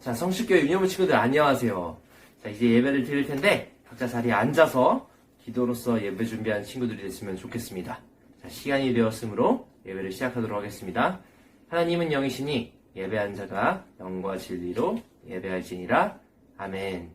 자, 성실교회 유년부 친구들 안녕하세요. 자, 이제 예배를 드릴 텐데 각자 자리에 앉아서 기도로서 예배 준비한 친구들이 됐으면 좋겠습니다. 자, 시간이 되었으므로 예배를 시작하도록 하겠습니다. 하나님은 영이시니 예배한 자가 영과 진리로 예배할지니라. 아멘.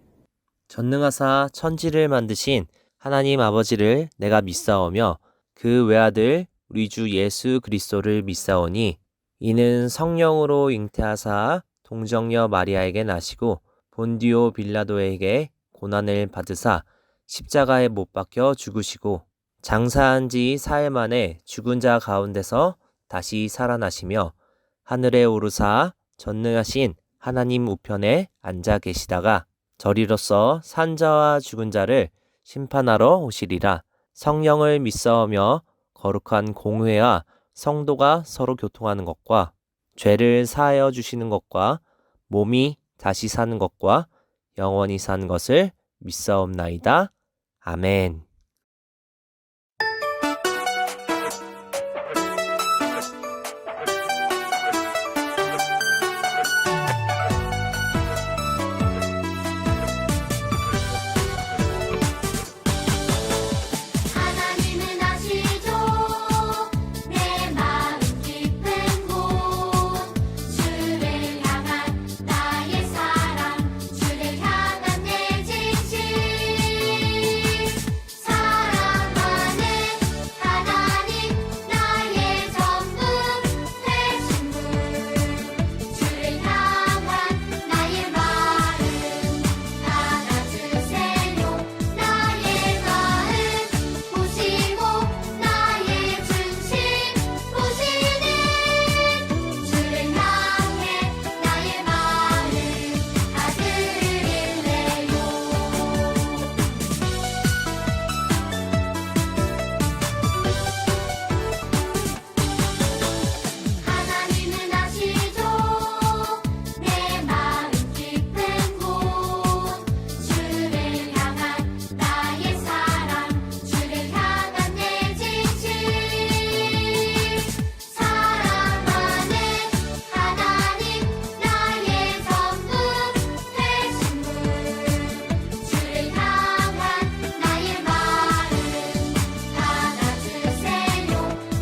전능하사 천지를 만드신 하나님 아버지를 내가 믿사오며 그 외아들 우리 주 예수 그리스도를 믿사오니 이는 성령으로 잉태하사 동정녀 마리아에게 나시고 본디오 빌라도에게 고난을 받으사 십자가에 못 박혀 죽으시고 장사한 지 사흘 만에 죽은 자 가운데서 다시 살아나시며 하늘에 오르사 전능하신 하나님 우편에 앉아 계시다가 저리로서 산자와 죽은 자를 심판하러 오시리라. 성령을 믿사오며 거룩한 공회와 성도가 서로 교통하는 것과 죄를 사하여 주시는 것과 몸이 다시 사는 것과 영원히 사는 것을 믿사옵나이다. 아멘. 하나님은 아시죠 내 마음 깊은 곳 주를 향한 나의 사랑 주를 향한 내 진심 사랑하는 하나님 나의 전부 되신 분 주를 향한 나의 마음 받아주세요 나의 마음 보시고 나의 중심 보시는 주를 향해 나의 마음 받으릴래요 하나님은 아시죠 내 마음 깊은 곳 주를 향한 나의 사랑 주를 향한 내 진심 사랑하는 하나님 나의 전부 되신 분 주를 향한 나의 마음 받아주세요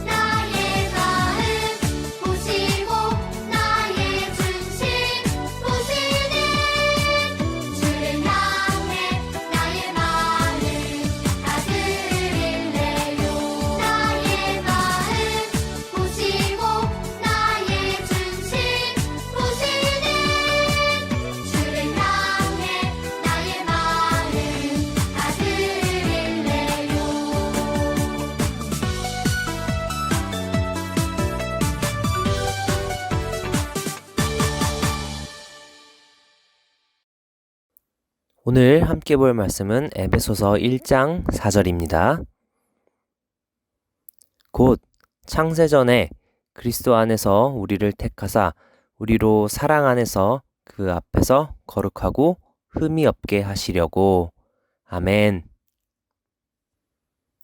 나의 마음 보시고 나의 중심 보시는 주를 향해 나의 마음 받으릴래요 나의 마음 보시고 나의 중심 보시는 주를 향해 나의 마음 받으릴래요 오늘 함께 볼 말씀은 에베소서 1장 4절입니다. 곧 창세전에 그리스도 안에서 우리를 택하사 우리로 사랑 안에서 그 앞에서 거룩하고 흠이 없게 하시려고. 아멘.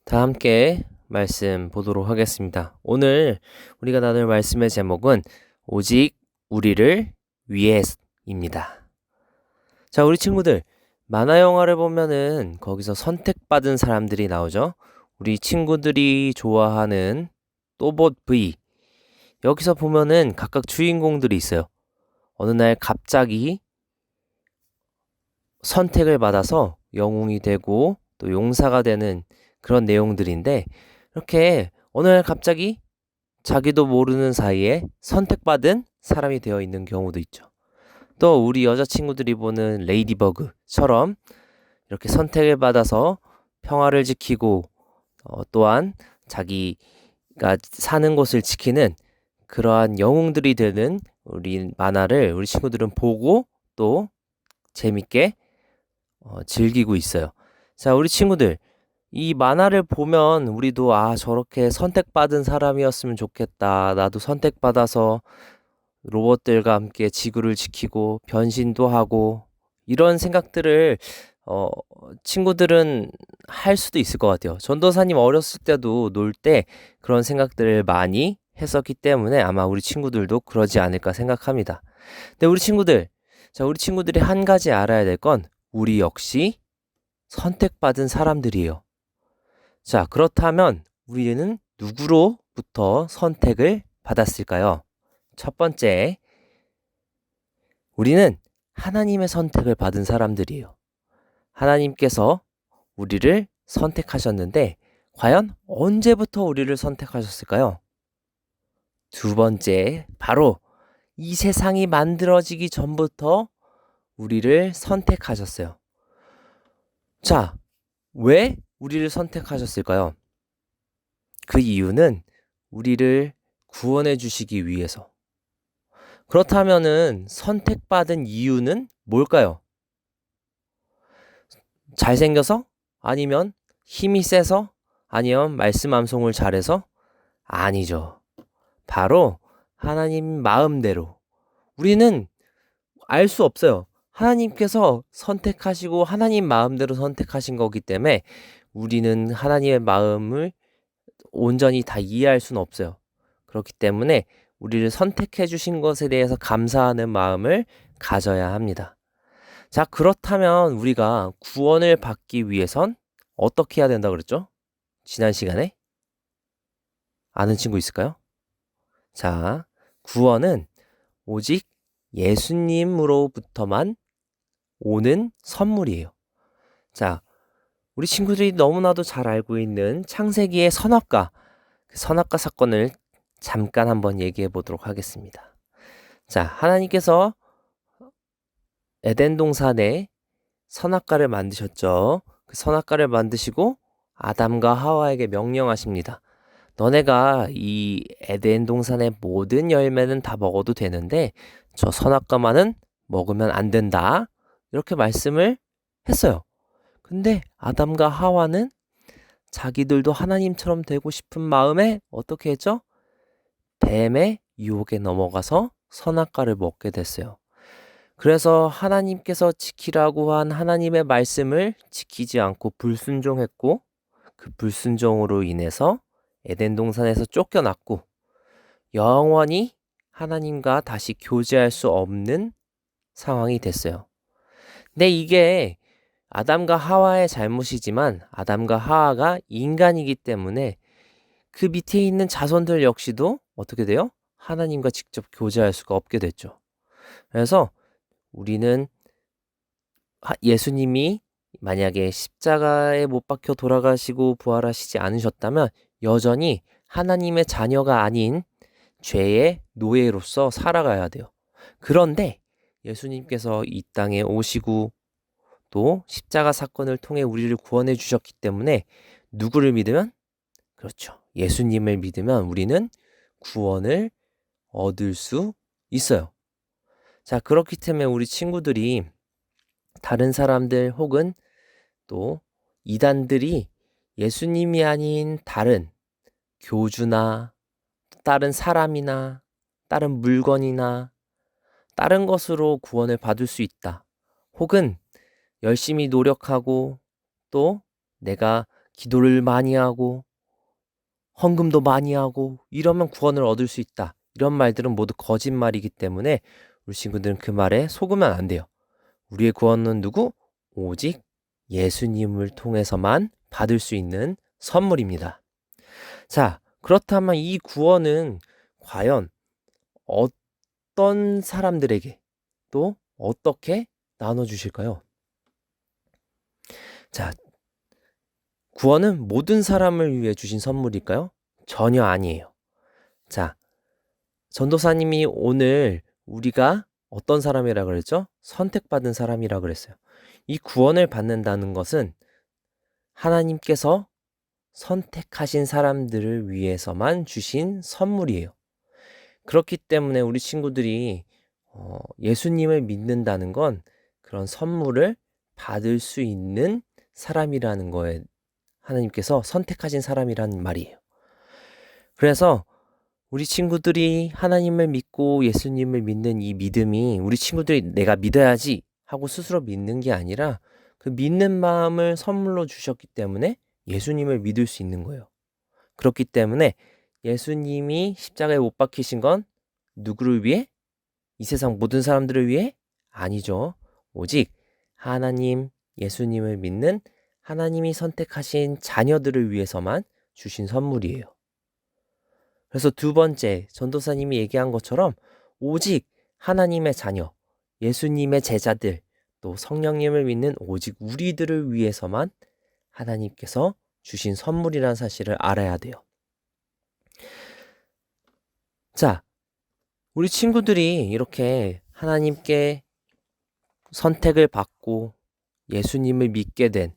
다 함께 말씀 보도록 하겠습니다. 오늘 우리가 나눌 말씀의 제목은 오직 우리를 위해입니다. 자, 우리 친구들 만화 영화를 보면은 거기서 선택받은 사람들이 나오죠. 우리 친구들이 좋아하는 또봇 V. 여기서 보면은 각각 주인공들이 있어요. 어느 날 갑자기 선택을 받아서 영웅이 되고 또 용사가 되는 그런 내용들인데 이렇게 어느 날 갑자기 자기도 모르는 사이에 선택받은 사람이 되어 있는 경우도 있죠. 또 우리 여자친구들이 보는 레이디버그처럼 이렇게 선택을 받아서 평화를 지키고 또한 자기가 사는 곳을 지키는 그러한 영웅들이 되는 우리 만화를 우리 친구들은 보고 또 재밌게 즐기고 있어요. 자, 우리 친구들 이 만화를 보면 우리도 저렇게 선택받은 사람이었으면 좋겠다. 나도 선택받아서 로봇들과 함께 지구를 지키고 변신도 하고 이런 생각들을 친구들은 할 수도 있을 것 같아요. 전도사님 어렸을 때도 놀 때 그런 생각들을 많이 했었기 때문에 아마 우리 친구들도 그러지 않을까 생각합니다. 근데 우리 친구들 자, 우리 친구들이 한 가지 알아야 될 건 우리 역시 선택받은 사람들이에요. 자, 그렇다면 우리는 누구로부터 선택을 받았을까요? 첫 번째, 우리는 하나님의 선택을 받은 사람들이에요. 하나님께서 우리를 선택하셨는데 과연 언제부터 우리를 선택하셨을까요? 두 번째, 바로 이 세상이 만들어지기 전부터 우리를 선택하셨어요. 자, 왜 우리를 선택하셨을까요? 그 이유는 우리를 구원해 주시기 위해서. 그렇다면은 선택받은 이유는 뭘까요? 잘생겨서? 아니면 힘이 세서? 아니면 말씀 암송을 잘해서? 아니죠. 바로 하나님 마음대로. 우리는 알 수 없어요. 하나님께서 선택하시고 하나님 마음대로 선택하신 거기 때문에 우리는 하나님의 마음을 온전히 다 이해할 수는 없어요. 그렇기 때문에 우리를 선택해 주신 것에 대해서 감사하는 마음을 가져야 합니다. 자, 그렇다면 우리가 구원을 받기 위해선 어떻게 해야 된다 그랬죠? 지난 시간에? 아는 친구 있을까요? 자, 구원은 오직 예수님으로부터만 오는 선물이에요. 자, 우리 친구들이 너무나도 잘 알고 있는 창세기의 선악과, 그 선악과 사건을 잠깐 한번 얘기해 보도록 하겠습니다. 자, 하나님께서 에덴 동산에 선악과를 만드셨죠. 그 선악과를 만드시고 아담과 하와에게 명령하십니다. 너네가 이 에덴 동산의 모든 열매는 다 먹어도 되는데 저 선악과만은 먹으면 안 된다. 이렇게 말씀을 했어요. 근데 아담과 하와는 자기들도 하나님처럼 되고 싶은 마음에 어떻게 했죠? 뱀의 유혹에 넘어가서 선악과를 먹게 됐어요. 그래서 하나님께서 지키라고 한 하나님의 말씀을 지키지 않고 불순종했고 그 불순종으로 인해서 에덴 동산에서 쫓겨났고 영원히 하나님과 다시 교제할 수 없는 상황이 됐어요. 근데 이게 아담과 하와의 잘못이지만 아담과 하와가 인간이기 때문에 그 밑에 있는 자손들 역시도 어떻게 돼요? 하나님과 직접 교제할 수가 없게 됐죠. 그래서 우리는 예수님이 만약에 십자가에 못 박혀 돌아가시고 부활하시지 않으셨다면 여전히 하나님의 자녀가 아닌 죄의 노예로서 살아가야 돼요. 그런데 예수님께서 이 땅에 오시고 또 십자가 사건을 통해 우리를 구원해 주셨기 때문에 누구를 믿으면? 그렇죠. 예수님을 믿으면 우리는 구원을 얻을 수 있어요. 자, 그렇기 때문에 우리 친구들이 다른 사람들 혹은 또 이단들이 예수님이 아닌 다른 교주나 다른 사람이나 다른 물건이나 다른 것으로 구원을 받을 수 있다. 혹은 열심히 노력하고 또 내가 기도를 많이 하고 헌금도 많이 하고 이러면 구원을 얻을 수 있다. 이런 말들은 모두 거짓말이기 때문에 우리 친구들은 그 말에 속으면 안 돼요. 우리의 구원은 누구? 오직 예수님을 통해서만 받을 수 있는 선물입니다. 자, 그렇다면 이 구원은 과연 어떤 사람들에게 또 어떻게 나눠주실까요? 자, 구원은 모든 사람을 위해 주신 선물일까요? 전혀 아니에요. 자, 전도사님이 오늘 우리가 어떤 사람이라 그랬죠? 선택받은 사람이라 그랬어요. 이 구원을 받는다는 것은 하나님께서 선택하신 사람들을 위해서만 주신 선물이에요. 그렇기 때문에 우리 친구들이 예수님을 믿는다는 건 그런 선물을 받을 수 있는 사람이라는 거에 하나님께서 선택하신 사람이라는 말이에요. 그래서 우리 친구들이 하나님을 믿고 예수님을 믿는 이 믿음이 우리 친구들이 내가 믿어야지 하고 스스로 믿는 게 아니라 그 믿는 마음을 선물로 주셨기 때문에 예수님을 믿을 수 있는 거예요. 그렇기 때문에 예수님이 십자가에 못 박히신 건 누구를 위해? 이 세상 모든 사람들을 위해? 아니죠. 오직 하나님, 예수님을 믿는 하나님이 선택하신 자녀들을 위해서만 주신 선물이에요. 그래서 두 번째, 전도사님이 얘기한 것처럼 오직 하나님의 자녀, 예수님의 제자들, 또 성령님을 믿는 오직 우리들을 위해서만 하나님께서 주신 선물이라는 사실을 알아야 돼요. 자, 우리 친구들이 이렇게 하나님께 선택을 받고 예수님을 믿게 된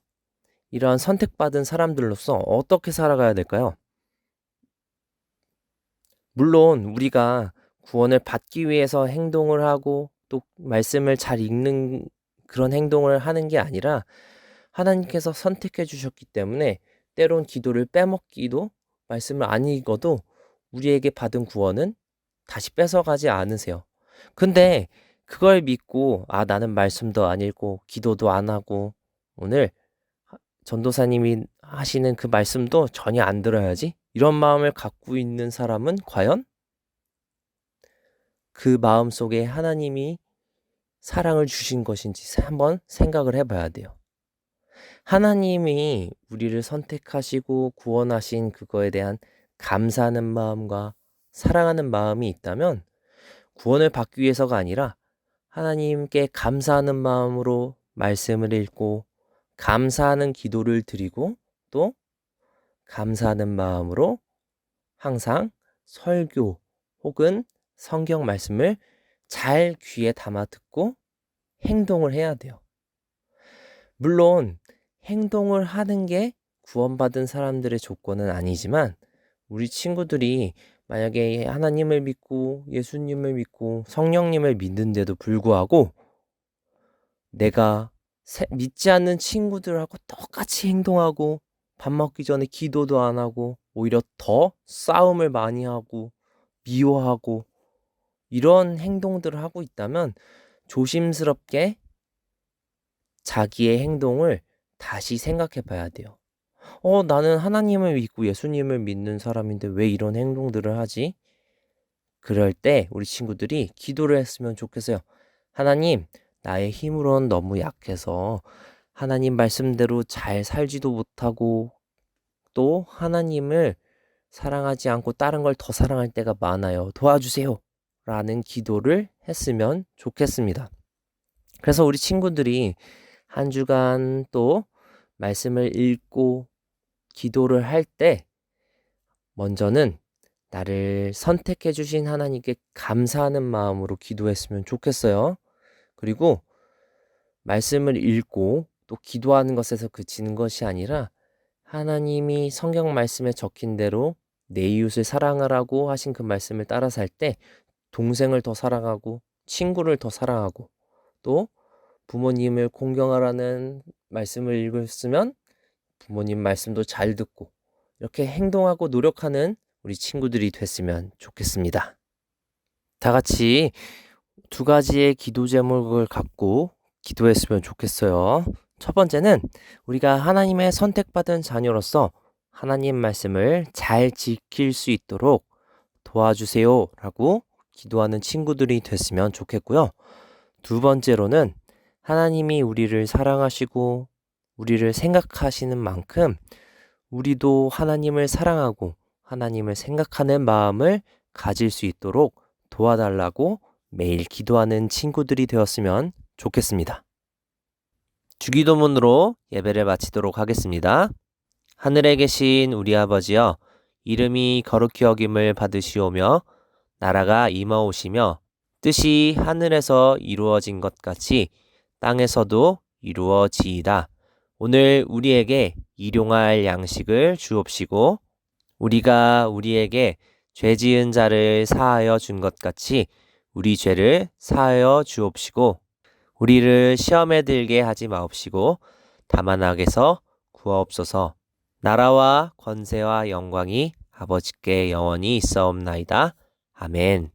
이러한 선택받은 사람들로서 어떻게 살아가야 될까요? 물론 우리가 구원을 받기 위해서 행동을 하고 또 말씀을 잘 읽는 그런 행동을 하는 게 아니라 하나님께서 선택해 주셨기 때문에 때론 기도를 빼먹기도 말씀을 안 읽어도 우리에게 받은 구원은 다시 뺏어가지 않으세요. 근데 그걸 믿고 나는 말씀도 안 읽고 기도도 안 하고 오늘 전도사님이 하시는 그 말씀도 전혀 안 들어야지 이런 마음을 갖고 있는 사람은 과연 그 마음 속에 하나님이 사랑을 주신 것인지 한번 생각을 해봐야 돼요. 하나님이 우리를 선택하시고 구원하신 그거에 대한 감사하는 마음과 사랑하는 마음이 있다면 구원을 받기 위해서가 아니라 하나님께 감사하는 마음으로 말씀을 읽고 감사하는 기도를 드리고 또 감사하는 마음으로 항상 설교 혹은 성경 말씀을 잘 귀에 담아 듣고 행동을 해야 돼요. 물론 행동을 하는 게 구원받은 사람들의 조건은 아니지만 우리 친구들이 만약에 하나님을 믿고 예수님을 믿고 성령님을 믿는데도 불구하고 내가 믿지 않는 친구들하고 똑같이 행동하고 밥 먹기 전에 기도도 안 하고 오히려 더 싸움을 많이 하고 미워하고 이런 행동들을 하고 있다면 조심스럽게 자기의 행동을 다시 생각해 봐야 돼요. 나는 하나님을 믿고 예수님을 믿는 사람인데 왜 이런 행동들을 하지? 그럴 때 우리 친구들이 기도를 했으면 좋겠어요. 하나님, 나의 힘으로는 너무 약해서 하나님 말씀대로 잘 살지도 못하고 또 하나님을 사랑하지 않고 다른 걸 더 사랑할 때가 많아요. 도와주세요. 라는 기도를 했으면 좋겠습니다. 그래서 우리 친구들이 한 주간 또 말씀을 읽고 기도를 할 때 먼저는 나를 선택해 주신 하나님께 감사하는 마음으로 기도했으면 좋겠어요. 그리고 말씀을 읽고 또 기도하는 것에서 그치는 것이 아니라 하나님이 성경 말씀에 적힌 대로 내 이웃을 사랑하라고 하신 그 말씀을 따라 살 때 동생을 더 사랑하고 친구를 더 사랑하고 또 부모님을 공경하라는 말씀을 읽었으면 부모님 말씀도 잘 듣고 이렇게 행동하고 노력하는 우리 친구들이 됐으면 좋겠습니다. 다 같이 두 가지의 기도 제목을 갖고 기도했으면 좋겠어요. 첫 번째는 우리가 하나님의 선택받은 자녀로서 하나님 말씀을 잘 지킬 수 있도록 도와주세요 라고 기도하는 친구들이 됐으면 좋겠고요. 두 번째로는 하나님이 우리를 사랑하시고 우리를 생각하시는 만큼 우리도 하나님을 사랑하고 하나님을 생각하는 마음을 가질 수 있도록 도와달라고 매일 기도하는 친구들이 되었으면 좋겠습니다. 주기도문으로 예배를 마치도록 하겠습니다. 하늘에 계신 우리 아버지여, 이름이 거룩히 여김을 받으시오며 나라가 임하오시며 뜻이 하늘에서 이루어진 것 같이 땅에서도 이루어지이다. 오늘 우리에게 일용할 양식을 주옵시고 우리가 우리에게 죄 지은 자를 사하여 준 것 같이 우리 죄를 사하여 주옵시고 우리를 시험에 들게 하지 마옵시고 다만 악에서 구하옵소서. 나라와 권세와 영광이 아버지께 영원히 있사옵나이다. 아멘.